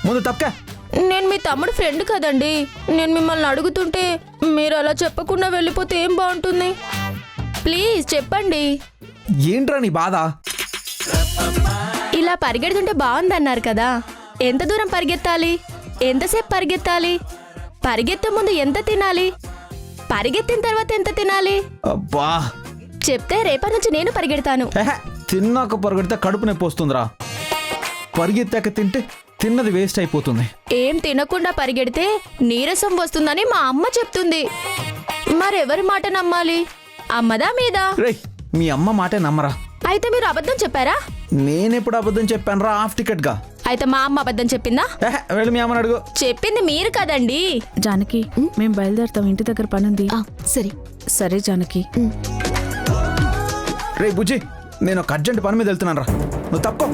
ముందు తప్పక. నేను మీ తమ్ముడు ఫ్రెండ్ కదండి. నేను మిమ్మల్ని అడుగుతుంటే మీరు అలా చెప్పకుండా వెళ్ళిపోతే ఏం బాగుంటుంది? ప్లీజ్ చెప్పండి. ఏంట్రా నీ బాధ? ఇలా పరిగెడుతుంటే బాగుందన్నారు కదా, ఎంత దూరం పరిగెత్తాలి? ఎంతసేపు పరిగెత్తాలి? పరిగెత్తే ముందు ఎంత తినాలి? పరిగెత్తిన తర్వాత ఎంత తినాలి? అబ్బా, చెప్తే రేపటి నుంచి నేను పరిగెడతాను. తిన్నాక పరిగెడితే కడుపు నొప్పి వస్తుందిరా. పరిగెత్తాక తింటే తిన్నది వేస్ట్ అయిపోతుంది. ఏం తినకుండా పరిగెడితే నీరసం వస్తుందని మా అమ్మ చెప్తుంది. మరెవరి మాట నమ్మాలి? అమ్మదా మీదా? రేయ్, మీ అమ్మ మాటే నమ్మరా. అయితే మీరు అబద్ధం చెప్పారా? నేనెప్పుడు అబద్ధం చెప్పానురా? హాఫ్ టికెట్ గా. అయితే మా అమ్మ అబద్ధం చెప్పిందా? వెళ్ళి మీ అమ్మని అడుగు. చెప్పింది మీరు కదండి. జానకి, మేం బయలుదేరుతాం, ఇంటి దగ్గర పనుంది. సరే సరే జానకి. రే బుజ్జి, నేను ఒక అర్జెంట్ పని మీద వెళ్తున్నాను రా, నువ్వు తప్పుకో.